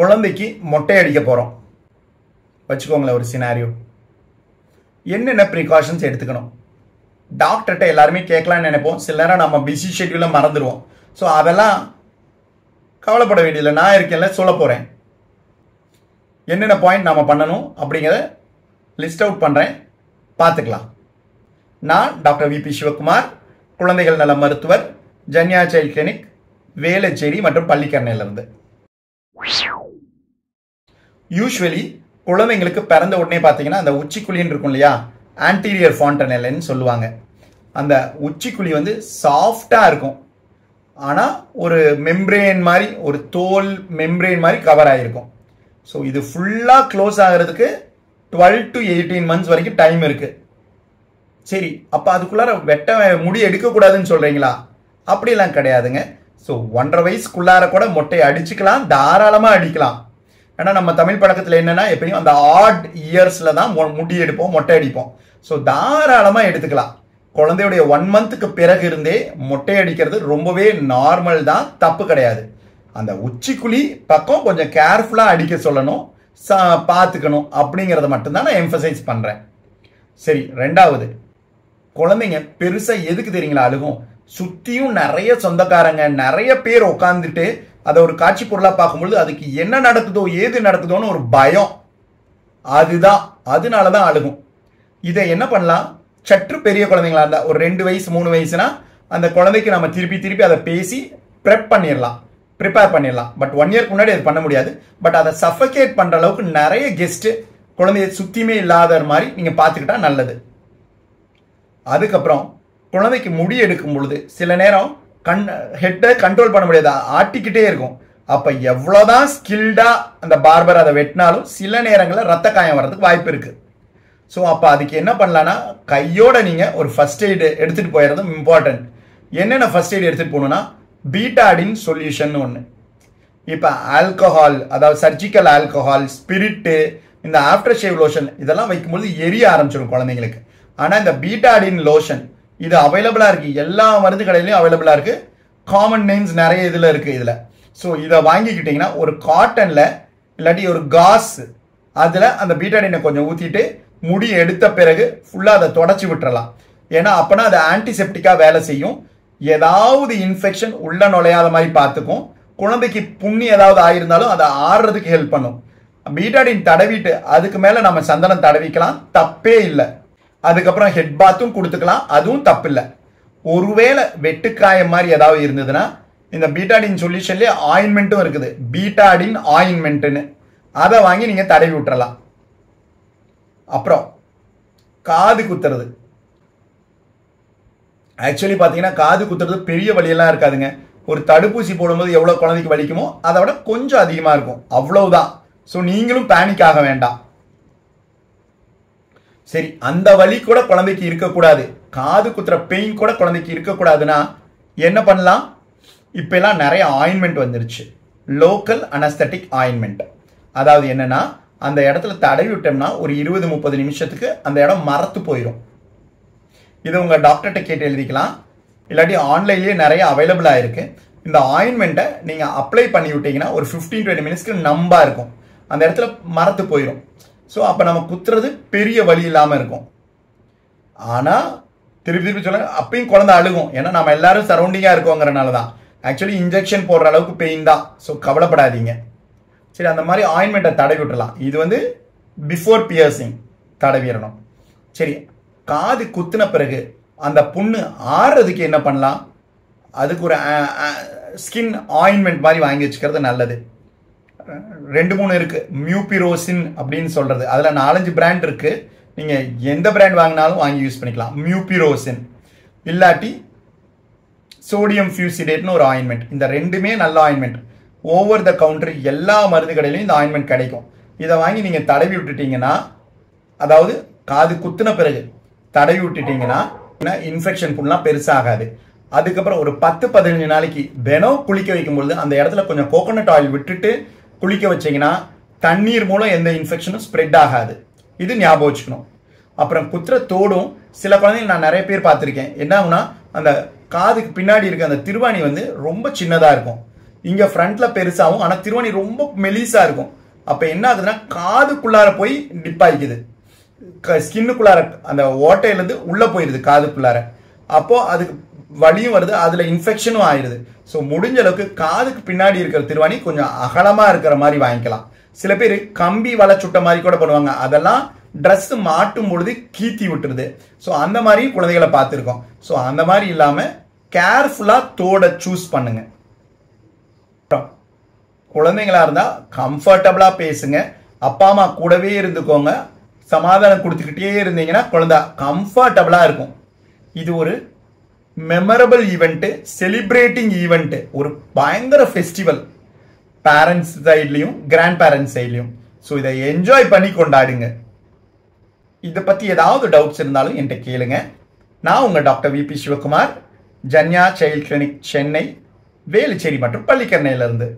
குழந்தைக்கு மொட்டை அடிக்க போகிறோம் வச்சுக்கோங்களேன். ஒரு சினாரியோ. என்னென்ன ப்ரிகாஷன்ஸ் எடுத்துக்கணும் டாக்டர்கிட்ட எல்லாருமே கேட்கலான்னு நினைப்போம். சில நேரம் நம்ம பிஸி ஷெட்யூலில் மறந்துடுவோம். ஸோ அதெல்லாம் கவலைப்பட வேண்டியதில்லை, நான் இருக்கேன்ல சொல்ல போகிறேன். என்னென்ன பாயிண்ட் நாம் பண்ணணும் அப்படிங்கிறத லிஸ்ட் அவுட் பண்ணுறேன், பார்த்துக்கலாம். நான் டாக்டர் விபி சிவகுமார், குழந்தைகள் நல மருத்துவர், ஜன்யா சைல்ட் கிளினிக், வேளச்சேரி மற்றும் பள்ளிக்கரணையிலிருந்து. யூஸ்வலி குழந்தைங்களுக்கு பிறந்த உடனே பார்த்தீங்கன்னா அந்த உச்சிக்குழின்னு இருக்கும் இல்லையா, ஆன்டீரியர் ஃபாண்டனெல்லைன்னு சொல்லுவாங்க. அந்த உச்சிக்குழி வந்து சாஃப்டாக இருக்கும், ஆனால் ஒரு மெம்ப்ரேன் மாதிரி, ஒரு தோல் மெம்ப்ரேன் மாதிரி கவர் ஆகிருக்கும். ஸோ இது ஃபுல்லாக க்ளோஸ் ஆகிறதுக்கு 12 to 18 months வரைக்கும் டைம் இருக்குது. சரி, அப்போ அதுக்குள்ளார வெட்ட முடி எடுக்கக்கூடாதுன்னு சொல்கிறீங்களா? அப்படிலாம் கிடையாதுங்க. ஸோ 1.5 வயசுக்குள்ளார கூட மொட்டையை அடிச்சுக்கலாம், தாராளமாக அடிக்கலாம். ஏன்னா நம்ம தமிழ் பழக்கத்தில் என்னென்னா எப்படியும் அந்த ஆட் இயர்ஸில் தான் முடி எடுப்போம், மொட்டை அடிப்போம். ஸோ தாராளமாக எடுத்துக்கலாம். குழந்தையுடைய 1 monthக்கு பிறகு இருந்தே மொட்டை அடிக்கிறது ரொம்பவே நார்மல் தான், தப்பு கிடையாது. அந்த உச்சிக்குழி பக்கம் கொஞ்சம் கேர்ஃபுல்லாக அடிக்க சொல்லணும், பார்த்துக்கணும் அப்படிங்கிறத மட்டும்தான் நான் எம்ஃபசைஸ் பண்ணுறேன். சரி, ரெண்டாவது, குழந்தைங்க பெருசாக எதுக்கு தெரியுங்களா அழுகும்? சுற்றியும் நிறைய சொந்தக்காரங்க, நிறைய பேர் உட்காந்துட்டு அதை ஒரு காட்சி பொருளாக பார்க்கும்பொழுது அதுக்கு என்ன நடக்குதோ ஏது நடக்குதோன்னு ஒரு பயம், அதனால தான் அழுகும். இதை என்ன பண்ணலாம்? சற்று பெரிய குழந்தைங்களா இருந்தால் ஒரு 2 வயசு 3 வயசுனா அந்த குழந்தைக்கு நம்ம திருப்பி அதை பேசி ப்ரிப்பேர் பண்ணிடலாம். பட் 1 இயர்க்கு முன்னாடி அது பண்ண முடியாது. பட் அதை சஃபகேட் பண்ணுற அளவுக்கு நிறைய கெஸ்ட்டு குழந்தைய சுற்றியுமே இல்லாத மாதிரி நீங்கள் பார்த்துக்கிட்டா நல்லது. அதுக்கப்புறம் குழந்தைக்கு முடி எடுக்கும் பொழுது சில நேரம் ஹெட்டை கண்ட்ரோல் பண்ண முடியாது, ஆட்டிக்கிட்டே இருக்கும். அப்போ எவ்வளோதான் ஸ்கில்டாக அந்த பார்பர் அதை வெட்டினாலும் சில நேரங்களில் ரத்த காயம் வர்றதுக்கு வாய்ப்பு இருக்குது. ஸோ அப்போ அதுக்கு என்ன பண்ணலான்னா, கையோட நீங்கள் ஒரு ஃபர்ஸ்ட் எய்டு எடுத்துகிட்டு போயிடுறது இம்பார்ட்டன்ட். என்னென்ன ஃபர்ஸ்ட் எய்டு எடுத்துகிட்டு போகணுன்னா, பீட்டாடின் சொல்யூஷன் ஒன்று. இப்போ ஆல்கஹால், அதாவது சர்ஜிக்கல் ஆல்கஹால், ஸ்பிரிட்டு, இந்த ஆஃப்டர் ஷேவ் லோஷன் இதெல்லாம் வைக்கும்போது எரிய ஆரம்பிச்சிடும் குழந்தைங்களுக்கு. ஆனால் இந்த பீட்டாடின் லோஷன் இது அவைலபிளாக இருக்குது, எல்லா மருந்து கடையிலையும் அவைலபிளாக இருக்குது. காமன் நேம்ஸ் நிறைய இதில் இருக்குது இதில். ஸோ இதை வாங்கிக்கிட்டிங்கன்னா ஒரு காட்டனில் இல்லாட்டி ஒரு காஸ் அதில் அந்த பீட்டாடினை கொஞ்சம் ஊற்றிட்டு முடி எடுத்த பிறகு ஃபுல்லாக அதை தொடச்சி விட்டுறலாம். ஏன்னா அப்போனா அது ஆன்டிசெப்டிக்காக வேலை செய்யும். ஏதாவது இன்ஃபெக்ஷன் உள்ள நுழையாத மாதிரி பார்த்துக்கும். குழந்தைக்கு புண்ணி ஏதாவது ஆயிருந்தாலும் அதை ஆறுறதுக்கு ஹெல்ப் பண்ணும். பீட்டாடின் தடவிட்டு அதுக்கு மேலே நம்ம சந்தனம் தடவிக்கலாம், தப்பே இல்லை. அதுக்கப்புறம் ஹெட் பாத்தும் கொடுத்துக்கலாம், அதுவும் தப்பு இல்லை. ஒருவேளை வெட்டுக்காயம் மாதிரி ஏதாவது இருந்ததுன்னா இந்த பீட்டாடின் சொல்யூஷன்லேயே ஆயின்மெண்ட்டும் இருக்குது, பீட்டாடின் ஆயின்மெண்ட்டுன்னு, அதை வாங்கி நீங்கள் தடவி விட்டுறலாம். அப்புறம் காது குத்துறது. ஆக்சுவலி பார்த்தீங்கன்னா காது குத்துறது பெரிய வலியெல்லாம் இருக்காதுங்க. ஒரு தடுப்பூசி போடும்போது எவ்வளோ குழந்தைக்கு வலிக்குமோ அதை விட கொஞ்சம் அதிகமாக இருக்கும், அவ்வளவுதான். ஸோ நீங்களும் பேனிக் ஆக வேண்டாம். சரி, அந்த வலி கூட குழந்தைக்கு இருக்கக்கூடாது, காது குத்துற பெயின் கூட குழந்தைக்கு இருக்கக்கூடாதுன்னா என்ன பண்ணலாம்? இப்பெல்லாம் நிறைய ஆயின்மெண்ட் வந்துருச்சு, லோக்கல் அனஸ்தட்டிக் ஆயின்மெண்ட். அதாவது என்னன்னா, அந்த இடத்துல தடவி விட்டோம்னா ஒரு 20-30 நிமிஷத்துக்கு அந்த இடம் மரத்து போயிடும். இதை உங்கள் டாக்டர்கிட்ட கேட்டு எழுதிக்கலாம், இல்லாட்டி ஆன்லைன்லேயே நிறைய அவைலபிளாக இருக்குது. இந்த ஆயின்மெண்ட்டை நீங்கள் அப்ளை பண்ணி விட்டீங்கன்னா ஒரு 15-20 மினிட்ஸ்க்கு நம்பாக இருக்கும், அந்த இடத்துல மரத்து போயிடும். ஸோ அப்போ நம்ம குத்துறது பெரிய வலி இல்லாமல் இருக்கும். ஆனால் திருப்பி சொல்ல அப்பயும் குழந்தை அழுகும், ஏன்னா நம்ம எல்லாரும் சரௌண்டிங்காக இருக்கோங்கிறனால தான். ஆக்சுவலி இன்ஜெக்ஷன் போடுற அளவுக்கு பெயின் தான், ஸோ கவலைப்படாதீங்க. சரி, அந்த மாதிரி ஆயின்மெண்ட்டை தடவி விட்டுலாம். இது வந்து பிஃபோர் பியர்சிங் தடவிடணும். சரி, காது குத்துன பிறகு அந்த புண்ணு ஆறுறதுக்கு என்ன பண்ணலாம்? அதுக்கு ஒரு ஸ்கின் ஆயின்மெண்ட் மாதிரி வாங்கி வச்சுக்கிறது நல்லது. 2-3 இருக்குது, மியூபிரோசின் அப்படின்னு சொல்கிறது. அதில் 4-5 பிராண்ட் இருக்குது. நீங்கள் எந்த பிராண்ட் வாங்கினாலும் வாங்கி யூஸ் பண்ணிக்கலாம். மியூபிரோசின் இல்லாட்டி சோடியம் ஃபியூசிடேட்னு ஒரு ஆயின்மெண்ட். இந்த ரெண்டுமே நல்ல ஆயின்மெண்ட். ஓவர் த கவுண்டர் எல்லா மருந்து கடையிலையும் இந்த ஆயின்மெண்ட் கிடைக்கும். இதை வாங்கி நீங்கள் தடவி விட்டுட்டீங்கன்னா, அதாவது காது குத்துன பிறகு தடவி விட்டுட்டீங்கன்னா இன்ஃபெக்ஷன் புண்ணெலாம் பெருசாகாது. அதுக்கப்புறம் ஒரு 10-15 நாளைக்கு தினம் குளிக்க வைக்கும்பொழுது அந்த இடத்துல கொஞ்சம் கோகோனட் ஆயில் விட்டுட்டு குளிக்க வச்சிங்கன்னா தண்ணீர் மூலம் எந்த இன்ஃபெக்ஷனும் ஸ்ப்ரெட் ஆகாது. இது ஞாபகம் வச்சுக்கணும். அப்புறம் குத்துற தோடும் சில குழந்தைங்க நான் நிறைய பேர் பார்த்துருக்கேன், என்ன ஆகுனா அந்த காதுக்கு பின்னாடி இருக்க அந்த திருவாணி வந்து ரொம்ப சின்னதாக இருக்கும். இங்க ஃப்ரண்ட்ல பெருசாகும், ஆனா திருவாணி ரொம்ப மெலிசா இருக்கும். அப்ப என்ன ஆகுதுன்னா காதுக்குள்ளார போய் டிப் ஆயிக்குது, ஸ்கின்னுக்குள்ளார அந்த ஓட்டையில இருந்து உள்ள போயிருது காதுக்குள்ளார. அப்போ அதுக்கு வலியும் வருது, அதுல இன்ஃபெக்ஷனும் ஆயிருது. ஸோ முடிஞ்ச அளவுக்கு காதுக்கு பின்னாடி இருக்கிற திருவாணி கொஞ்சம் அகலமா இருக்கிற மாதிரி வாங்கிக்கலாம். சில பேர் கம்பி வலை சுட்ட மாதிரி கூட பண்ணுவாங்க, அதெல்லாம் ட்ரெஸ் மாட்டும் பொழுது கீத்தி விட்டுருது. ஸோ அந்த மாதிரி குழந்தைகளை பார்த்துருக்கோம். ஸோ அந்த மாதிரி இல்லாம கேர்ஃபுல்லா தோட சூஸ் பண்ணுங்க. குழந்தைங்களா இருந்தா கம்ஃபர்டபுளா பேசுங்க, அப்பா அம்மா கூடவே இருந்துக்கோங்க. சமாதானம் கொடுத்துக்கிட்டே இருந்தீங்கன்னா குழந்தை கம்ஃபர்டபுளா இருக்கும். இது ஒரு மெமரபிள் ஈவெண்ட், செலிப்ரேட்டிங் ஈவெண்ட், ஒரு பயங்கர ஃபெஸ்டிவல் பேரண்ட்ஸ் சைட்லையும் கிராண்ட் பேரண்ட்ஸ் சைட்லையும். ஸோ இதை என்ஜாய் பண்ணி கொண்டாடுங்க. இதை பற்றி ஏதாவது டவுட்ஸ் இருந்தாலும் என்கிட்ட கேளுங்க. நான் உங்கள் doctor VP Sivakumar, Janya child clinic, Chennai, Velachery மற்றும் பள்ளிக்கரணையிலிருந்து.